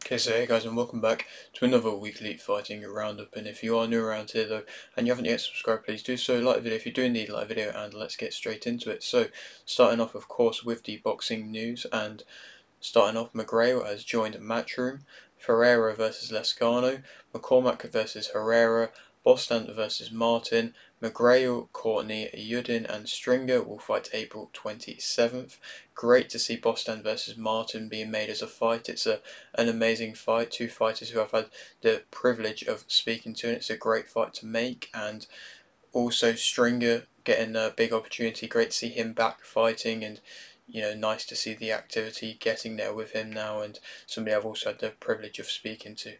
Okay, so hey guys, and welcome back to another weekly fighting roundup. And if you are new around here though, and you haven't yet subscribed, please do so. Like the video if you do indeed like the video, and let's get straight into it. So, starting off, of course, with the boxing news, and starting off, McGrail has joined Matchroom, Ferreira versus Lescano, McCormack versus Herrera, Bostan versus Martin, McGrail, Courtney, Yudin and Stringer will fight April 27th. Great to see Bostan versus Martin being made as a fight. It's an amazing fight. Two fighters who I've had the privilege of speaking to, and it's a great fight to make. And also Stringer getting a big opportunity. Great to see him back fighting, and nice to see the activity getting there with him now, and somebody I've also had the privilege of speaking to.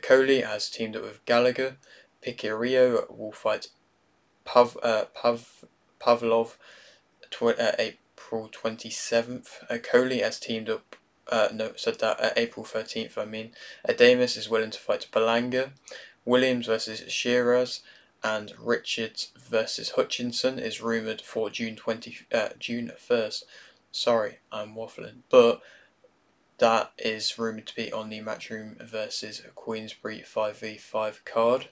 Coley has teamed up with Gallagher. Piquerio will fight Pavlov April 27th. Coley has teamed up. No, said that April 13th. Adamus is willing to fight Balanga. Williams versus Shiraz, and Richards versus Hutchinson is rumoured for June 1st. Sorry, I'm waffling, but that is rumoured to be on the Matchroom versus Queensbury 5v5 card.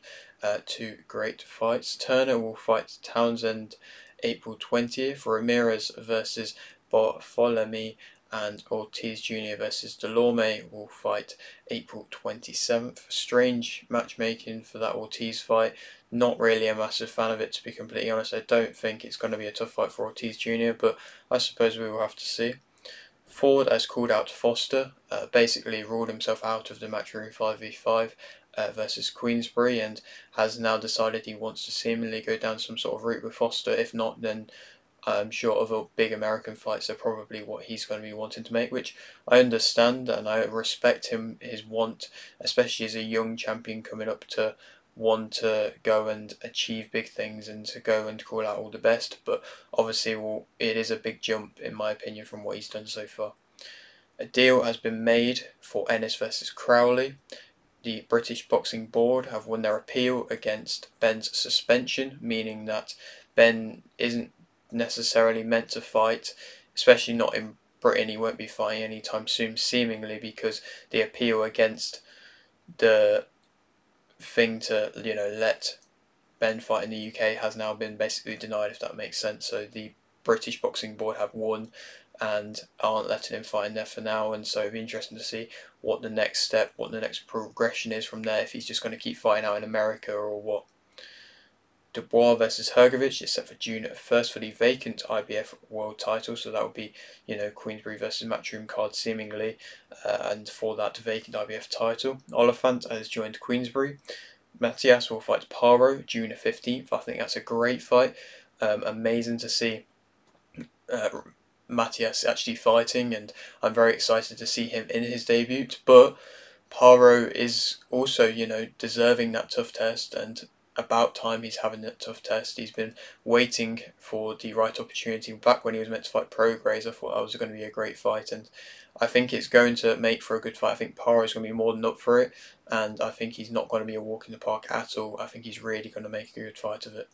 Two great fights. Turner will fight Townsend April 20th. Ramirez versus Bartholomew and Ortiz Jr. versus Delorme will fight April 27th. Strange matchmaking for that Ortiz fight. Not really a massive fan of it, to be completely honest. I don't think it's going to be a tough fight for Ortiz Jr., but I suppose we will have to see. Ford has called out Foster, basically ruled himself out of the Matchroom 5v5 versus Queensbury, and has now decided he wants to seemingly go down some sort of route with Foster. If not, then I'm sure other big American fights are probably what he's going to be wanting to make, which I understand and I respect him, his want, especially as a young champion coming up, to want to go and achieve big things and to go and call out all the best. But obviously, it is a big jump in my opinion from what he's done so far. A deal has been made for Ennis versus Crowley. The British Boxing Board have won their appeal against Ben's suspension, meaning that Ben isn't necessarily meant to fight, especially not in Britain. He won't be fighting anytime soon, seemingly, because the appeal against the thing to let Ben fight in the UK has now been basically denied, if that makes sense. So the British Boxing Board have won and aren't letting him fight in there for now, and so it'll be interesting to see what the next step, what the next progression is from there, if he's just going to keep fighting out in America or what. Dubois versus Hrgovic is set for June 1st for the vacant IBF world title, so that would be, Queensbury versus Matchroom card seemingly, and for that vacant IBF title. Oliphant has joined Queensbury. Matthias will fight Paro June 15th. I think that's a great fight. Amazing to see Matthias actually fighting, and I'm very excited to see him in his debut. But Paro is also, deserving that tough test, and about time he's having that tough test. He's been waiting for the right opportunity. Back when he was meant to fight Prograis, I thought that was going to be a great fight, and I think it's going to make for a good fight. I think Paro is going to be more than up for it, and I think he's not going to be a walk in the park at all. I think he's really going to make a good fight of it.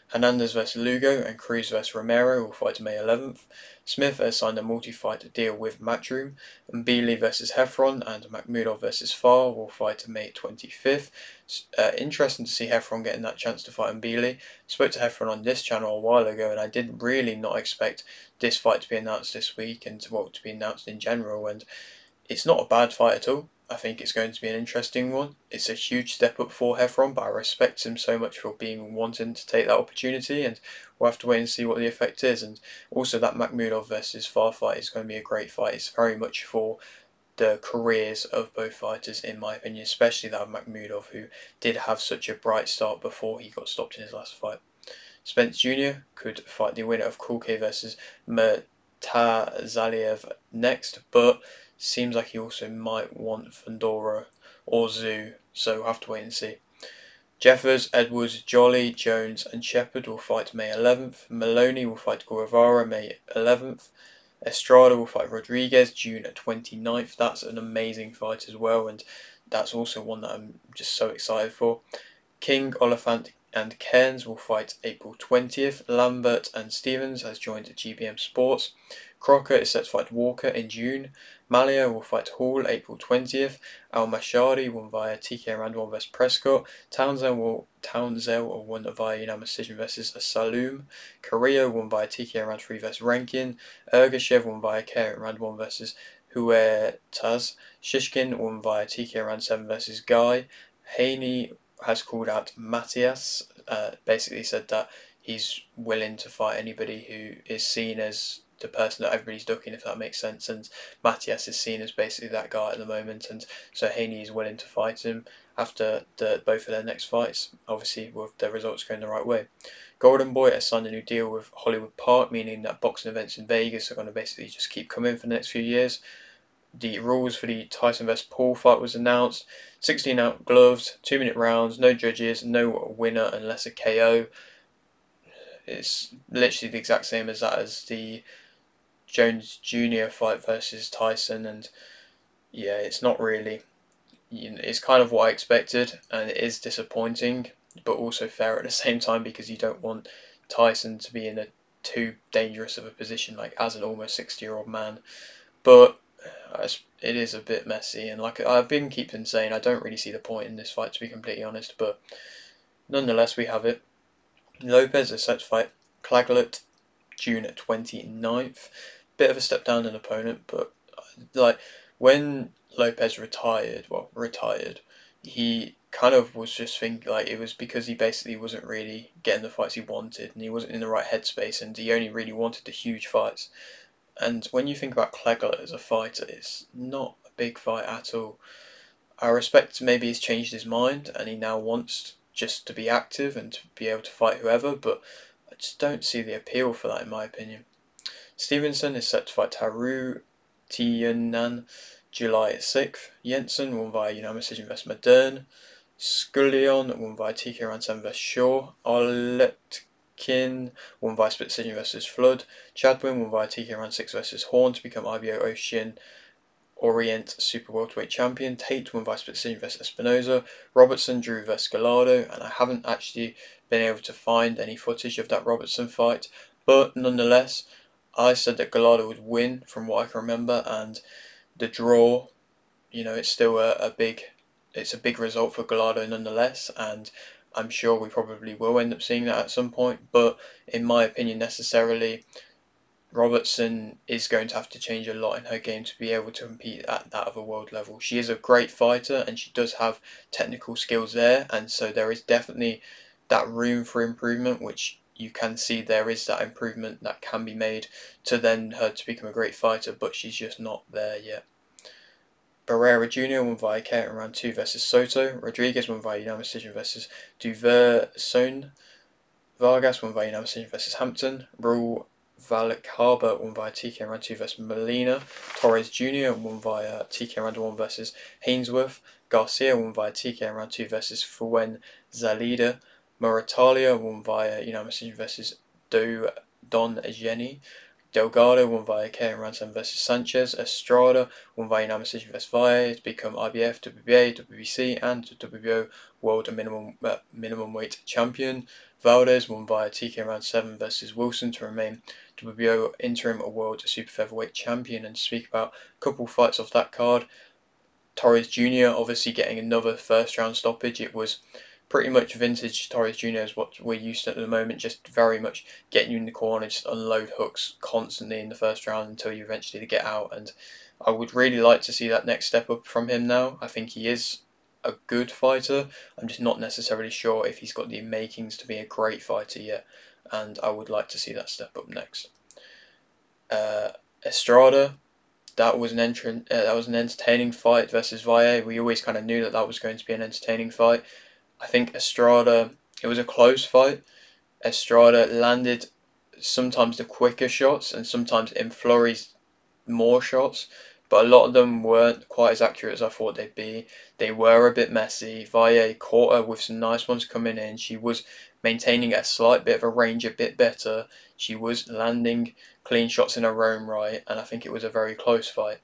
Hernandez versus Lugo and Cruz versus Romero will fight May 11th. Smith has signed a multi-fight deal with Matchroom. Mbili versus Heffron and Makhmudov versus Farr will fight May 25th. Interesting to see Heffron getting that chance to fight Mbili. Spoke to Heffron on this channel a while ago, and I did really not expect this fight to be announced this week, and to be announced in general, and it's not a bad fight at all. I think it's going to be an interesting one. It's a huge step up for Heffron, but I respect him so much for wanting to take that opportunity, and we'll have to wait and see what the effect is. And also that Makhmudov versus Farr fight is going to be a great fight. It's very much for the careers of both fighters, in my opinion, especially that of Makhmudov, who did have such a bright start before he got stopped in his last fight. Spence Jr. could fight the winner of Kulke versus Murtazaliev next, but seems like he also might want Fundora or Zoo, so we'll have to wait and see. Jeffers, Edwards, Jolly, Jones and Shepherd will fight May 11th. Maloney will fight Guevara May 11th. Estrada will fight Rodriguez June 29th. That's an amazing fight as well, and that's also one that I'm just so excited for. King, Oliphant and Cairns will fight April 20th. Lambert and Stevens has joined GBM Sports. Crocker is set to fight Walker in June. Malia will fight Hall April 20th. Al-Mashari won via TK round 1 vs Prescott. Townsend won via unanimous decision versus Saloom. Carrillo won via TK round 3 vs Rankin. Ergashev won via KO round 1 vs Huertas. Shishkin won via TK round 7 versus Guy. Haney has called out Matthias, basically said that he's willing to fight anybody who is seen as the person that everybody's ducking, if that makes sense. And Matthias is seen as basically that guy at the moment, and so Haney is willing to fight him after both of their next fights, obviously with their results going the right way. Golden Boy has signed a new deal with Hollywood Park, meaning that boxing events in Vegas are going to basically just keep coming for the next few years. The rules for the Tyson vs Paul fight was announced. 16-ounce gloves, 2-minute rounds, no judges, no winner unless a KO. It's literally the exact same as that as the Jones Jr. fight versus Tyson, and yeah, it's not really, it's kind of what I expected, and it is disappointing, but also fair at the same time, because you don't want Tyson to be in a too dangerous of a position, like as an almost 60-year-old man. But it is a bit messy, and like I've been keeping saying, I don't really see the point in this fight, to be completely honest, but nonetheless we have it. Lopez is set to fight Claglet June 29th. Bit of a step down in opponent, but like when Lopez retired, he kind of was just thinking like it was because he basically wasn't really getting the fights he wanted, and he wasn't in the right headspace, and he only really wanted the huge fights. And when you think about Claglet as a fighter, it's not a big fight at all. I respect maybe he's changed his mind and he now wants just to be active and to be able to fight whoever, but I just don't see the appeal for that in my opinion. Stevenson is set to fight Taru Tianan July 6th. Jensen won via unanimous decision vs Modern. Scullion won via TK round 7 vs Shaw. Oletkin won via split decision versus Flood. Chadwin won via TK round 6 versus Horn to become IBO Ocean Orient Super Welterweight Champion. Tate won by split decision versus Espinoza. Robertson drew versus Gallardo, and I haven't actually been able to find any footage of that Robertson fight, but nonetheless, I said that Gallardo would win from what I can remember, and the draw, it's still a big result for Gallardo nonetheless, and I'm sure we probably will end up seeing that at some point, but in my opinion necessarily, Robertson is going to have to change a lot in her game to be able to compete at that of a world level. She is a great fighter and she does have technical skills there, and so there is definitely that room for improvement, which you can see there is that improvement that can be made to then her to become a great fighter, but she's just not there yet. Barrera Jr. won via KO in round 2 versus Soto. Rodriguez won via unanimous decision versus Duverson. Vargas won via unanimous decision versus Hampton. Rule Valcaba won via TK round 2 versus Molina. Torres Jr. won via TK round 1 versus Hainsworth. Garcia won via TK round 2 versus Fuenzalida. Moratalia won via unanimous decision versus Don Jenny. Delgado won via KO round 7 versus Sanchez. Estrada won via unanimous decision versus Valle to become IBF, WBA, WBC, and WBO World Minimum Weight Champion. Valdez won via TK round 7 versus Wilson to remain WBO Interim World Super Featherweight Champion. And to speak about a couple fights off that card, Torres Jr. obviously getting another first round stoppage. It was pretty much vintage Torres Jr. is what we're used to at the moment, just very much getting you in the corner, just unload hooks constantly in the first round until you eventually get out, and I would really like to see that next step up from him now. I think he is a good fighter, I'm just not necessarily sure if he's got the makings to be a great fighter yet, and I would like to see that step up next. Estrada, that was an entertaining fight versus Valle. We always kind of knew that was going to be an entertaining fight. I think Estrada, it was a close fight. Estrada landed sometimes the quicker shots and sometimes in flurries more shots, but a lot of them weren't quite as accurate as I thought they'd be. They were a bit messy. Valle caught her with some nice ones coming in. She was maintaining a slight bit of a range a bit better. She was landing clean shots in her own right, and I think it was a very close fight.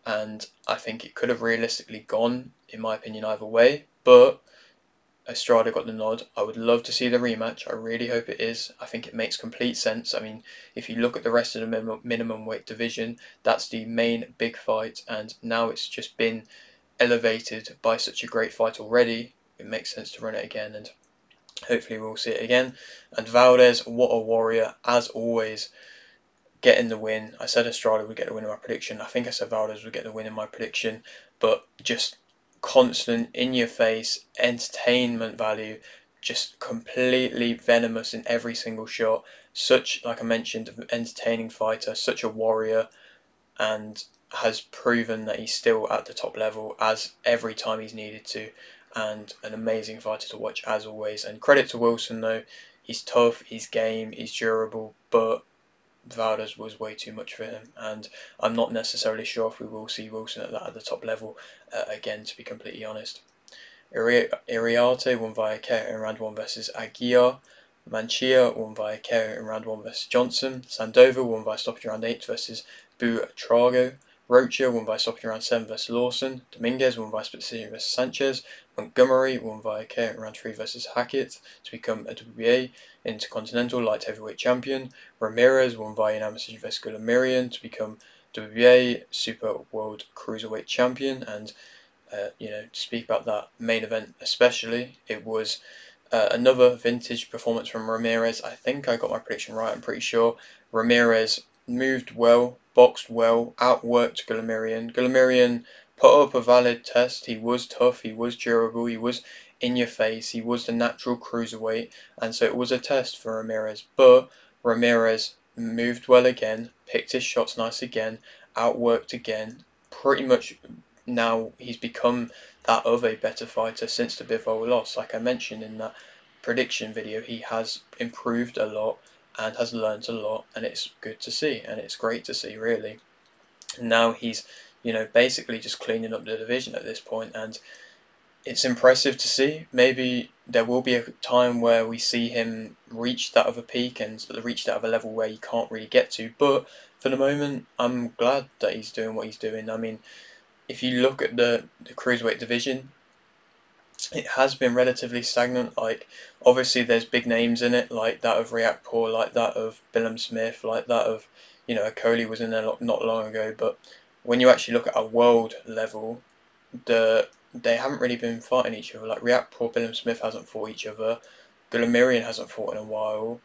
And I think it could have realistically gone, in my opinion, either way, but Estrada got the nod. I would love to see the rematch. I really hope it is. I think it makes complete sense. I mean, if you look at the rest of the minimum weight division, that's the main big fight, and now it's just been elevated by such a great fight already. It makes sense to run it again, and hopefully we'll see it again. And Valdez, what a warrior, as always, getting the win. I said Estrada would get the win in my prediction. I think I said Valdez would get the win in my prediction, but just constant, in your face, entertainment value, just completely venomous in every single shot. Such, like I mentioned, an entertaining fighter, such a warrior, and has proven that he's still at the top level as every time he's needed to, and an amazing fighter to watch as always. And credit to Wilson though, he's tough, he's game, he's durable, but Valdez was way too much for him, and I'm not necessarily sure if we will see Wilson at the top level again, to be completely honest. Iriarte won via KO in round 1 versus Aguiar. Manchia won via KO in round 1 versus Johnson. Sandova won via stoppage round 8 versus Buitrago. Rocha won by stoppage round 7 versus Lawson. Dominguez won by split decision versus Sanchez. Montgomery won via KO in round 3 versus Hackett to become a WBA Intercontinental Light Heavyweight Champion. Ramirez won via unanimous decision versus Gulamirian to become WBA Super World Cruiserweight Champion. And to speak about that main event especially, it was another vintage performance from Ramirez. I think I got my prediction right, I'm pretty sure. Ramirez moved well, boxed well, outworked Gulamirian. Gulamirian put up a valid test. He was tough, he was durable, he was in your face, he was the natural cruiserweight, and so it was a test for Ramirez. But Ramirez moved well again, picked his shots nice again, outworked again. Pretty much now he's become that of a better fighter since the Bivol loss. Like I mentioned in that prediction video, he has improved a lot and has learned a lot, and it's good to see, and it's great to see, really. And now he's, basically just cleaning up the division at this point, and it's impressive to see. Maybe there will be a time where we see him reach that of a peak and reach that of a level where he can't really get to, but for the moment, I'm glad that he's doing what he's doing. I mean, if you look at the cruiserweight division, it has been relatively stagnant. Like, obviously there's big names in it, like that of Riakporhe, like that of Billum Smith, like that of, Akoli was in there not long ago. But when you actually look at a world level, they haven't really been fighting each other. Like Riakporhe, Billum Smith hasn't fought each other. Gulamirian hasn't fought in a while.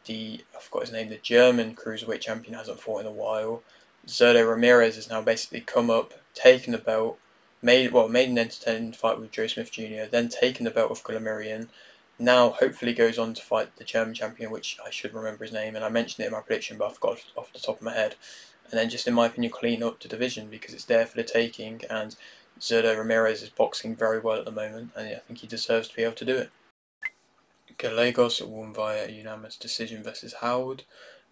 I forgot his name, the German cruiserweight champion hasn't fought in a while. Zurdo Ramirez has now basically come up, taken the belt, made an entertaining fight with Joe Smith Jr., then taken the belt of Gulamirian. Now hopefully goes on to fight the German champion, which I should remember his name, and I mentioned it in my prediction, but I forgot off the top of my head. And then just in my opinion, clean up the division because it's there for the taking, and Zurdo Ramirez is boxing very well at the moment, and I think he deserves to be able to do it. Gallegos won via unanimous decision versus Howard.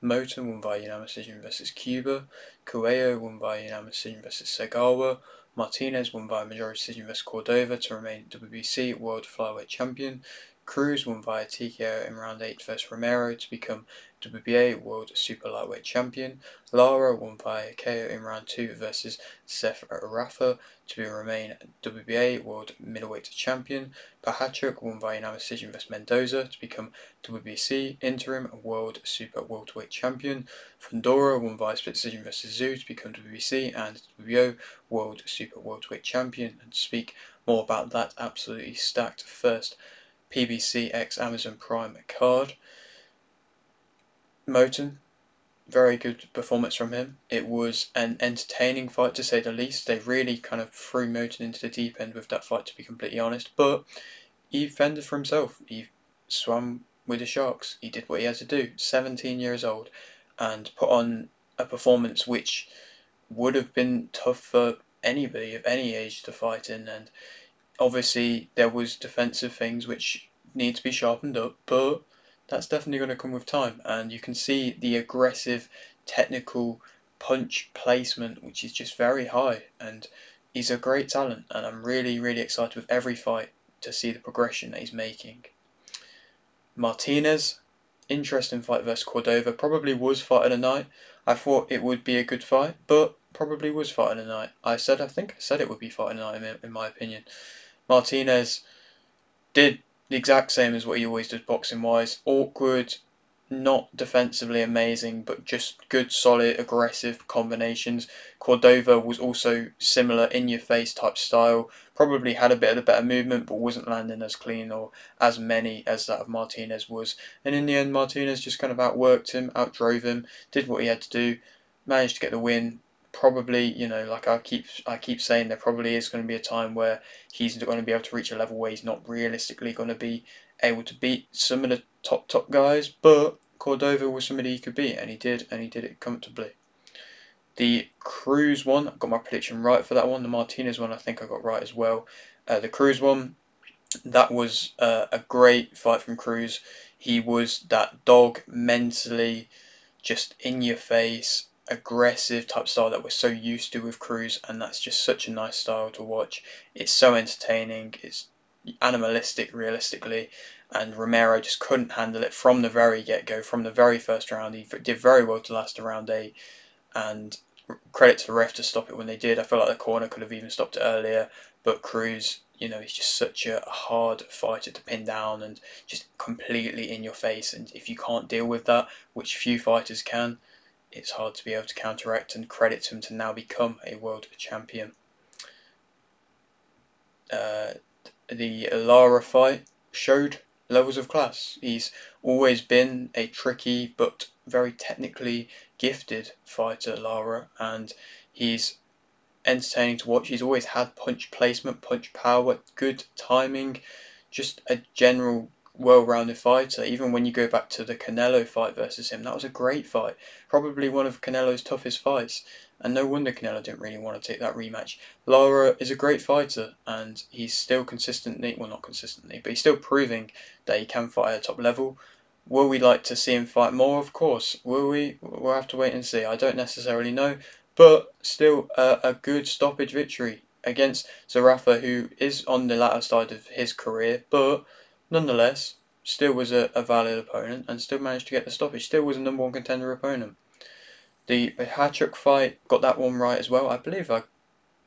Moten won by unanimous decision versus Cuba. Cuello won by unanimous decision versus Segawa. Martinez won by majority decision versus Cordova to remain WBC World Flyweight Champion. Cruz won via TKO in round 8 versus Romero to become WBA World Super Lightweight Champion. Lara won via KO in round 2 versus Seth Rafa to remain WBA World Middleweight Champion. Pahachuk won via unanimous decision versus Mendoza to become WBC Interim World Super Welterweight Champion. Fundora won via split decision versus Zhu to become WBC and WBO World Super Welterweight Champion. And to speak more about that absolutely stacked first PBC x Amazon Prime card, Moten, very good performance from him. It was an entertaining fight to say the least. They really kind of threw Moten into the deep end with that fight, to be completely honest, but he fended for himself. He swam with the sharks. He did what he had to do. 17 years old, and put on a performance which would have been tough for anybody of any age to fight in. And obviously there was defensive things which need to be sharpened up, but that's definitely going to come with time. And you can see the aggressive technical punch placement, which is just very high, and he's a great talent, and I'm really, really excited with every fight to see the progression that he's making. Martinez, interesting fight versus Cordova. Probably was fight of the night. I thought it would be a good fight, but probably was fight of the night. I think I said it would be fight of the night in my opinion. Martinez did the exact same as what he always does boxing wise. Awkward, not defensively amazing, but just good, solid, aggressive combinations. Cordova was also similar, in your face type style. Probably had a bit of the better movement, but wasn't landing as clean or as many as that of Martinez was. And in the end, Martinez just kind of outworked him, outdrove him, did what he had to do, managed to get the win. Probably, you know, like I keep saying, there probably is going to be a time where he's going to be able to reach a level where he's not realistically going to be able to beat some of the top guys, but Cordova was somebody he could beat, and he did it comfortably. The Cruz one, I got my prediction right for that one. The Martinez one, I think I got right as well. The Cruz one, that was a great fight from Cruz. He was that dog, mentally, just in your face, aggressive type style that we're so used to with Cruz, and that's just such a nice style to watch. It's so entertaining, it's animalistic realistically, and Romero just couldn't handle it from the very get-go, from the very first round. He did very well to last to round 8, and credit to the ref to stop it when they did. I feel like the corner could have even stopped it earlier, but Cruz, you know, he's just such a hard fighter to pin down and just completely in your face, and if you can't deal with that, which few fighters can, it's hard to be able to counteract, and credit to him to now become a world champion. The Lara fight showed levels of class. He's always been a tricky but very technically gifted fighter, Lara, and he's entertaining to watch. He's always had punch placement, punch power, good timing, just a general well-rounded fighter. Even when you go back to the Canelo fight versus him, that was a great fight. Probably one of Canelo's toughest fights, and no wonder Canelo didn't really want to take that rematch. Lara is a great fighter, and he's still consistently, well, not consistently, but he's still proving that he can fight at a top level. Will we like to see him fight more? Of course. Will we? We'll have to wait and see. I don't necessarily know, but still a good stoppage victory against Zarafa, who is on the latter side of his career, but nonetheless still was a valid opponent and still managed to get the stoppage. Still was a #1 contender opponent. The Hachuk fight, got that one right as well. I believe I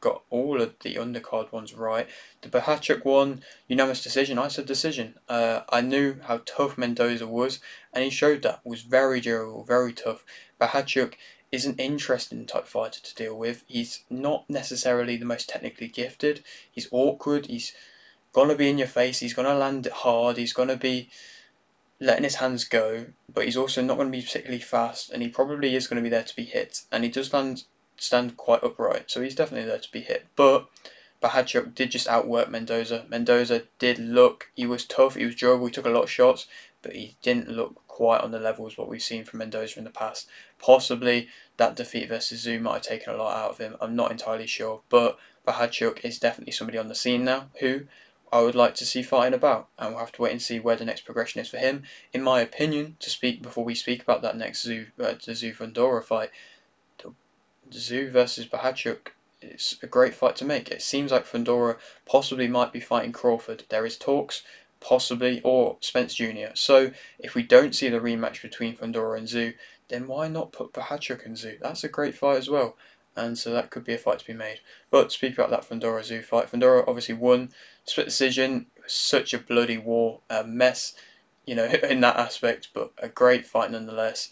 got all of the undercard ones right. The Bahachuk one, unanimous decision. I said decision. I knew how tough Mendoza was, and he showed that. Was very durable, very tough. Bahachuk is an interesting type fighter to deal with. He's not necessarily the most technically gifted. He's awkward. He's gonna be in your face. He's gonna land it hard. He's gonna be letting his hands go, but he's also not going to be particularly fast, and he probably is going to be there to be hit. And he does stand quite upright, so he's definitely there to be hit. But Bahachuk did just outwork Mendoza. Mendoza did look, he was tough, he was durable, he took a lot of shots, but he didn't look quite on the level as what we've seen from Mendoza in the past. Possibly that defeat versus Zoo might have taken a lot out of him, I'm not entirely sure, but Bahachuk is definitely somebody on the scene now who I would like to see fighting about, and we'll have to wait and see where the next progression is for him. In my opinion, to speak before we speak about that next the Zoo Fundora fight, the Zoo versus Bahachuk is a great fight to make. It seems like Fundora possibly might be fighting Crawford. There is talks, possibly, or Spence Jr. So if we don't see the rematch between Fundora and Zoo, then why not put Bahachuk and Zoo? That's a great fight as well. And so that could be a fight to be made. But to speak about that Fundora Zoo fight, Fundora obviously won, split decision. It was such a bloody war, a mess, you know, in that aspect, but a great fight nonetheless.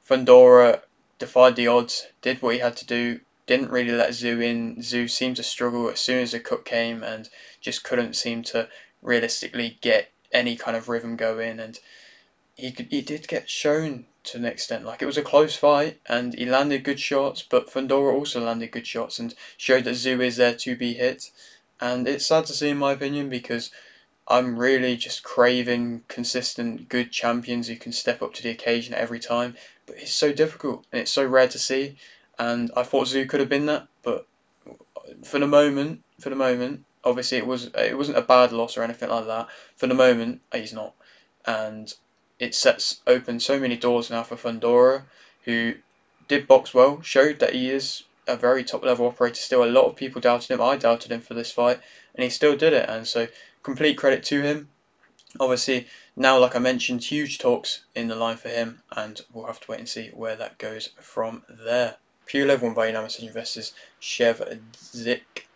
Fundora defied the odds, did what he had to do, didn't really let Zoo in. Zoo seemed to struggle as soon as the cut came and just couldn't seem to realistically get any kind of rhythm going, and he did get shown to an extent. Like, it was a close fight and he landed good shots, but Fundora also landed good shots and showed that Zoo is there to be hit. And it's sad to see, in my opinion, because I'm really just craving consistent good champions who can step up to the occasion every time, but it's so difficult and it's so rare to see, and I thought Zoo could have been that, but for the moment, obviously it wasn't a bad loss or anything like that. For the moment, he's not, and it sets open so many doors now for Fundora, who did box well, showed that he is a very top level operator still. A lot of people doubted him, I doubted him for this fight, and he still did it, and so complete credit to him. Obviously, now, like I mentioned, huge talks in the line for him, and we'll have to wait and see where that goes from there. Pulev won by unanimous decision versus Shevzik.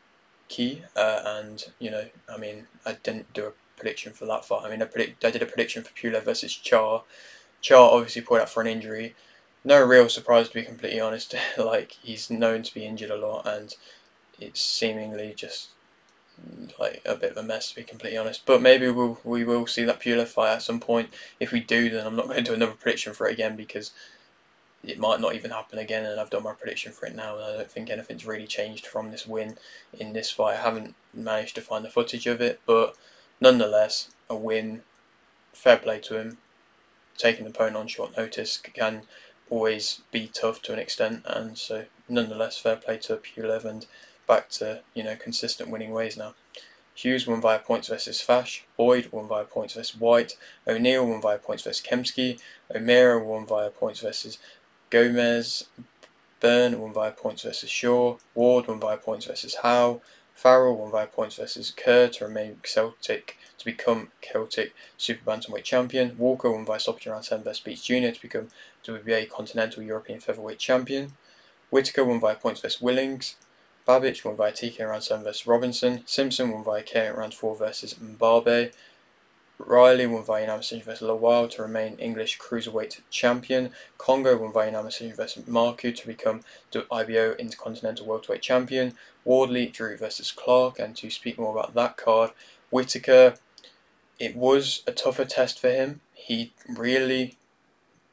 key, and I mean, I didn't do a prediction for that fight. I mean, I did a prediction for Pulev versus Char. Char obviously pulled out for an injury. No real surprise, to be completely honest. Like, he's known to be injured a lot, and it's seemingly just like a bit of a mess, to be completely honest. But maybe we will see that Pulev fight at some point. If we do, then I'm not going to do another prediction for it again, because it might not even happen again, and I've done my prediction for it now, and I don't think anything's really changed from this win in this fight. I haven't managed to find the footage of it, but nonetheless, a win. Fair play to him. Taking an opponent on short notice can always be tough to an extent, and so nonetheless, fair play to Pulev, and back to consistent winning ways now. Hughes won via points versus Fash, Boyd won via points versus White, O'Neill won via points versus Kemsky, O'Meara won via points versus Gomez, Byrne won via points versus Shaw, Ward won via points versus Howe, Farrell won via points versus Kerr to become Celtic Super Bantamweight champion. Walker won via stoppage around 7 versus Beach Jr. to become WBA Continental European Featherweight champion. Whitaker won via points versus Willings. Babic won via TK round 7 versus Robinson. Simpson won via KO round 4 versus Mbabe. Riley won via unanimous decision versus Lawal to remain English Cruiserweight champion. Congo won via unanimous decision versus Marku to become the IBO Intercontinental Welterweight champion. Wardley drew versus Clark, and to speak more about that card, Whitaker, it was a tougher test for him. He really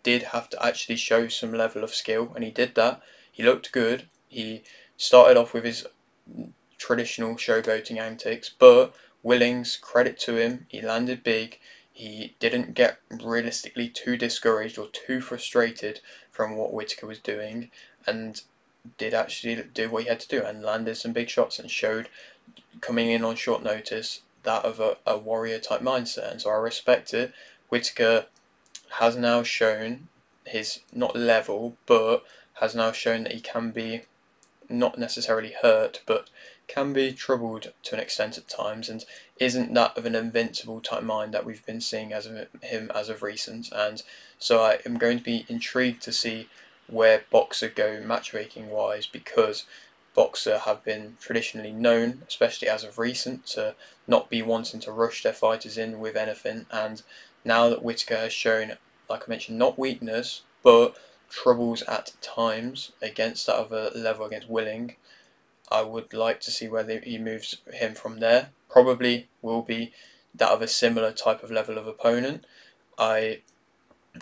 did have to actually show some level of skill, and he did that. He looked good. He started off with his traditional showboating antics, but Willings, credit to him, he landed big. He didn't get realistically too discouraged or too frustrated from what Whitaker was doing, and did actually do what he had to do and landed some big shots and showed, coming in on short notice, that of a warrior type mindset, and so I respect it. Whitaker has now shown his, not level, but has now shown that he can be not necessarily hurt, but can be troubled to an extent at times, and isn't that of an invincible type mind that we've been seeing as of him as of recent. And so I am going to be intrigued to see where Boxer go matchmaking wise, because Boxer have been traditionally known, especially as of recent, to not be wanting to rush their fighters in with anything. And now that Whitaker has shown, like I mentioned, not weakness, but troubles at times against that other level against Willing, I would like to see where he moves him from there. Probably will be that of a similar type of level of opponent. I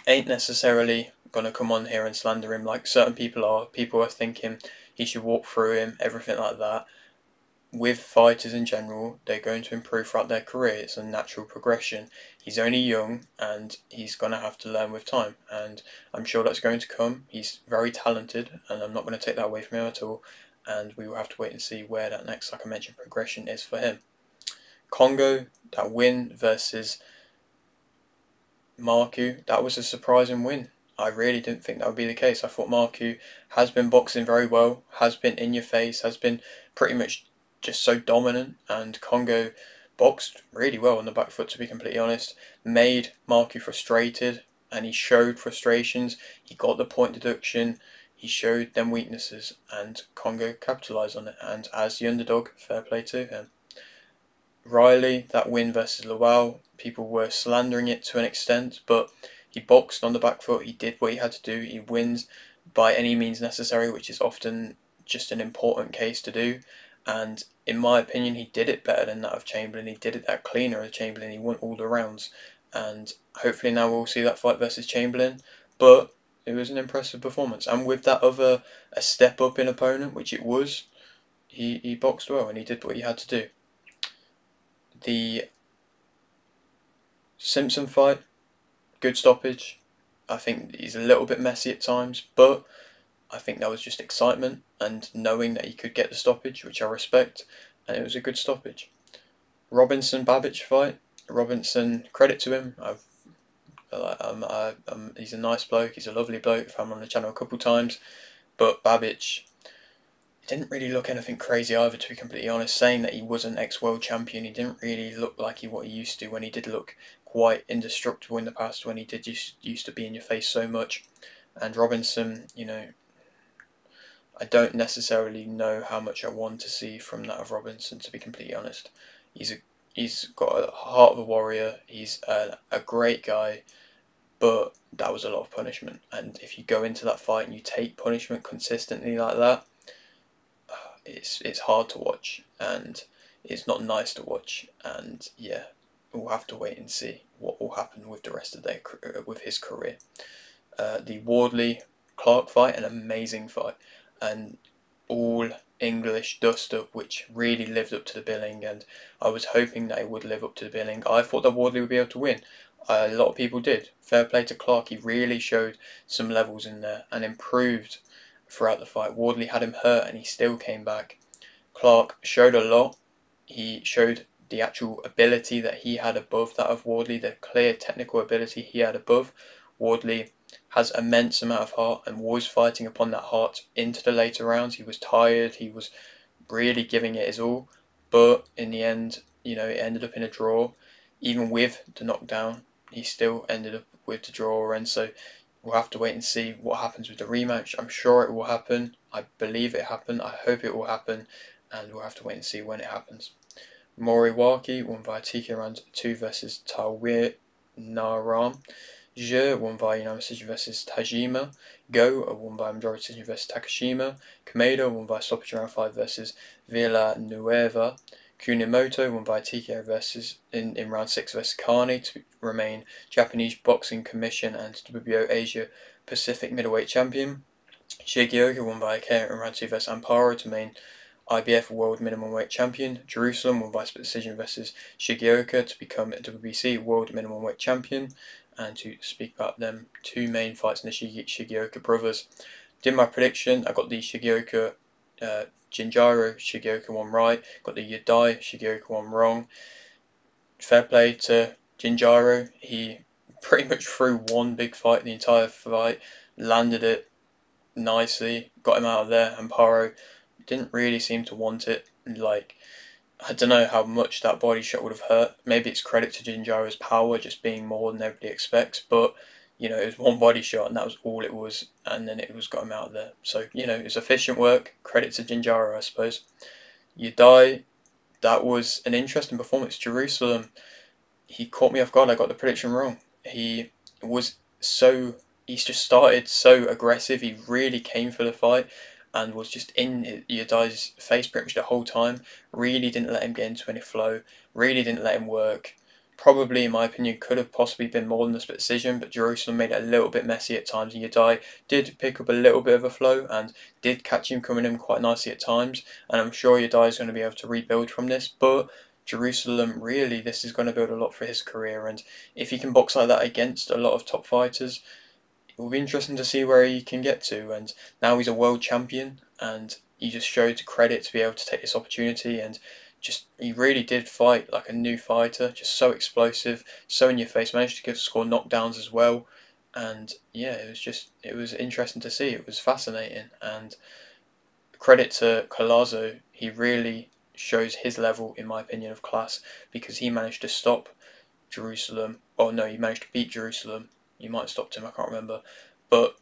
ain't necessarily going to come on here and slander him like certain people are. People are thinking he should walk through him, everything like that. With fighters in general, they're going to improve throughout their career. It's a natural progression. He's only young, and he's going to have to learn with time, and I'm sure that's going to come. He's very talented, and I'm not going to take that away from him at all, and we will have to wait and see where that next, like I mentioned, progression is for him. Congo, that win versus Marku, that was a surprising win. I really didn't think that would be the case. I thought Marku has been boxing very well, has been in your face, has been pretty much just so dominant, and Congo boxed really well on the back foot, to be completely honest. Made Marku frustrated, and he showed frustrations. He got the point deduction, he showed them weaknesses, and Congo capitalised on it, and as the underdog, fair play to him. Riley, that win versus Lawal, people were slandering it to an extent, but he boxed on the back foot, he did what he had to do, he wins by any means necessary, which is often just an important case to do, and in my opinion he did it better than that of Chamberlain, he did it that cleaner of Chamberlain, he won all the rounds, and hopefully now we'll see that fight versus Chamberlain, but it was an impressive performance, and with that other, a step up in opponent, which it was, he boxed well and he did what he had to do. The Simpson fight, good stoppage. I think he's a little bit messy at times, but I think that was just excitement and knowing that he could get the stoppage, which I respect, and it was a good stoppage. Robinson Babic fight. Robinson, credit to him. He's a nice bloke. He's a lovely bloke. I've had him on the channel a couple times, but Babic didn't really look anything crazy either, to be completely honest. Saying that he was an ex-world champion, he didn't really look like what he used to, when he did look quite indestructible in the past, when he did used to be in your face so much. And Robinson, I don't necessarily know how much I want to see from that of Robinson, to be completely honest. He's got a heart of a warrior. He's a great guy, but that was a lot of punishment. And if you go into that fight and you take punishment consistently like that, it's hard to watch, and it's not nice to watch. And yeah, we'll have to wait and see what will happen with the rest of with his career. The Wardley Clark fight, an amazing fight, and all English dust up, which really lived up to the billing, and I was hoping that it would live up to the billing. I thought that Wardley would be able to win. A lot of people did. Fair play to Clark, he really showed some levels in there and improved throughout the fight. Wardley had him hurt and he still came back. Clark showed a lot. He showed the actual ability that he had above that of Wardley, the clear technical ability he had above. Wardley has immense amount of heart and was fighting upon that heart into the later rounds. He was tired, he was really giving it his all, but in the end, it ended up in a draw. Even with the knockdown, he still ended up with the draw, and so we'll have to wait and see what happens with the rematch. I'm sure it will happen. I believe it happened. I hope it will happen, and we'll have to wait and see when it happens. Moriwaki won via TK round 2 versus Tawir Naram. Zhe won via unanimous decision versus Tajima. Go won by majority decision versus Takashima. Kameda won by stoppage round 5 versus Villanueva. Kunimoto won by TKO versus in round 6 versus Carney to remain Japanese Boxing Commission and WBO Asia Pacific middleweight champion. Shigioka won by KO in round 2 versus Amparo to remain IBF World Minimum Weight Champion. Jerusalem won by split decision versus Shigioka to become WBC World Minimum Weight Champion. And to speak about them two main fights in the Shigioka brothers. Did my prediction. I got the Shigioka Jinjiro Shigioka one right. Got the Yadai Shigioka one wrong. Fair play to Jinjiro. He pretty much threw one big fight the entire fight. Landed it nicely. Got him out of there. Amparo didn't really seem to want it. I don't know how much that body shot would have hurt. Maybe it's credit to Jinjiro's power just being more than everybody expects, but it was one body shot and that was all it was, and then it was got him out of there. So, it was efficient work. Credit to Jinjiro, I suppose. Yadai, that was an interesting performance. Jerusalem, he caught me off guard. I got the prediction wrong. He's just started so aggressive. He really came for the fight and was just in Yadai's face pretty much the whole time. Really didn't let him get into any flow. Really didn't let him work. Probably, in my opinion, could have possibly been more than a split decision, but Jerusalem made it a little bit messy at times. And Yadai did pick up a little bit of a flow and did catch him coming in quite nicely at times. And I'm sure Yadai is going to be able to rebuild from this, but Jerusalem, really, this is going to build a lot for his career. And if he can box like that against a lot of top fighters, it will be interesting to see where he can get to. And now he's a world champion, and he just showed credit to be able to take this opportunity, and he really did fight like a new fighter, just so explosive, so in your face, managed to score knockdowns as well. And yeah, it was interesting to see. It was fascinating, and credit to Collazo, he really shows his level, in my opinion, of class, because he managed to stop Jerusalem. Oh no, he managed to beat Jerusalem. He might have stopped him, I can't remember. But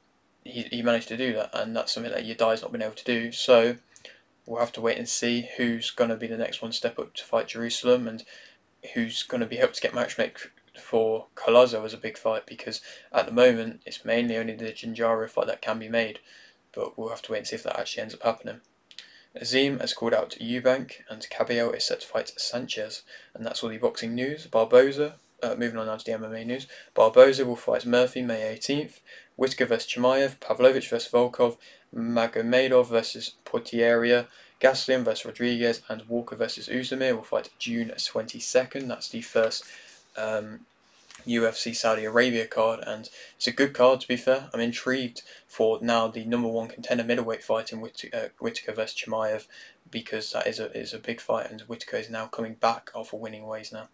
he managed to do that, and that's something that Yadai's not been able to do. So we'll have to wait and see who's going to be the next one to step up to fight Jerusalem, and who's going to be able to get matchmake for Collazo as a big fight, because at the moment it's mainly only the Jinjaro fight that can be made. But we'll have to wait and see if that actually ends up happening. Azim has called out Eubank, and Cabello is set to fight Sanchez. And that's all the boxing news. Barboza, moving on now to the MMA news. Barboza will fight Murphy May 18th. Whitaker vs Chimaev. Pavlovich vs Volkov. Magomedov vs Portieria. Gastelum vs Rodriguez. And Walker vs Uzumir will fight June 22nd. That's the first UFC Saudi Arabia card, and it's a good card, to be fair. I'm intrigued for now the #1 contender middleweight fight in Whitaker vs Chimaev, because that is a big fight, and Whitaker is now coming back off of winning ways now.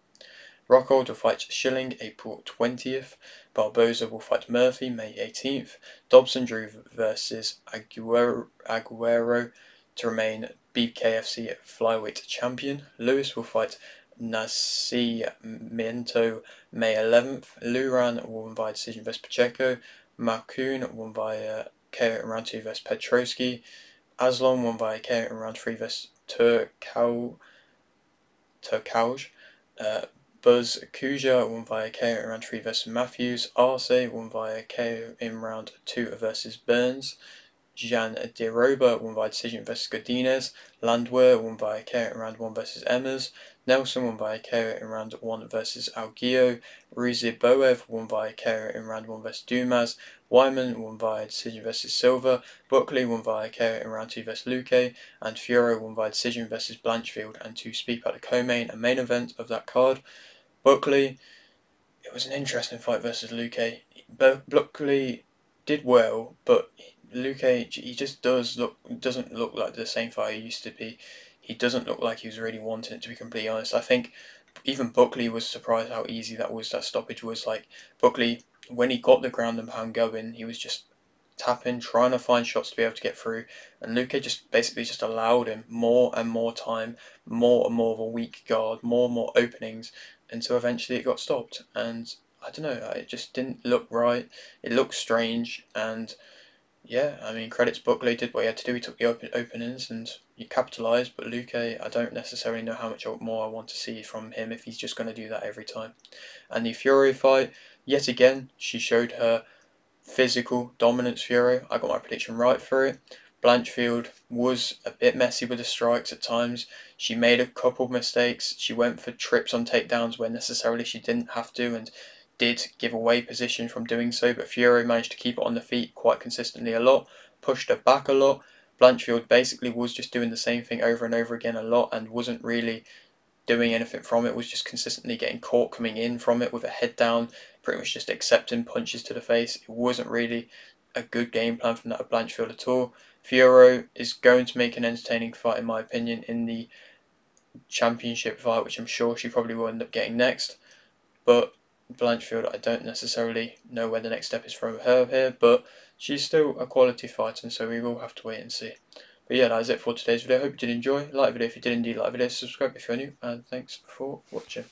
Rockhold will fight Schilling April 20th. Barboza will fight Murphy May 18th. Dobson Drew vs Aguero to remain BKFC flyweight champion. Lewis will fight Nascimento May 11th. Luran won by decision vs Pacheco. Marcoon won by KO in round 2 vs Petrosky. Aslan won by KO in round 3 versus Turkauj. Buzz Kuja won via KO in round 3 versus Matthews. Arce won via KO in round 2 versus Burns. Jan Deroba won by decision versus Godinez. Landwehr won by KO in round 1 versus Emmers. Nelson won by KO in round 1 versus Algio. Ruziboev won by KO in round 1 versus Dumas. Wyman won by decision versus Silva. Buckley won by KO in round 2 versus Luque. And Fiore won by decision versus Blanchfield. And to speak about the co-main and main event of that card, Buckley, it was an interesting fight versus Luque. Buckley did well, but Luque, he just doesn't look like the same fighter he used to be. He doesn't look like he was really wanting it, to be completely honest. I think even Buckley was surprised how easy that stoppage was. Like, Buckley, when he got the ground and pound going, he was just tapping, trying to find shots to be able to get through, and Luque just basically just allowed him more and more time, more and more of a weak guard, more and more openings, until eventually it got stopped. And I don't know, it just didn't look right. It looked strange, and yeah, I mean, credits Buckley, did what he had to do. He took the openings and he capitalised, but Luque, I don't necessarily know how much more I want to see from him if he's just going to do that every time. And the Fury fight, yet again, she showed her physical dominance. Fury, I got my prediction right for it. Blanchfield was a bit messy with the strikes at times. She made a couple mistakes. She went for trips on takedowns where necessarily she didn't have to, and did give away position from doing so, but Fury managed to keep it on the feet quite consistently a lot, pushed her back a lot. Blanchfield basically was just doing the same thing over and over again a lot and wasn't really doing anything from it, was just consistently getting caught coming in from it with a head down, pretty much just accepting punches to the face. It wasn't really a good game plan from that of Blanchfield at all. Fiore is going to make an entertaining fight, in my opinion, in the championship fight, which I'm sure she probably will end up getting next. But Blanchfield, I don't necessarily know where the next step is for her here, but she's still a quality fighter, and so we will have to wait and see. But yeah, that is it for today's video. I hope you did enjoy. Like the video if you did indeed like the video, subscribe if you're new, and thanks for watching.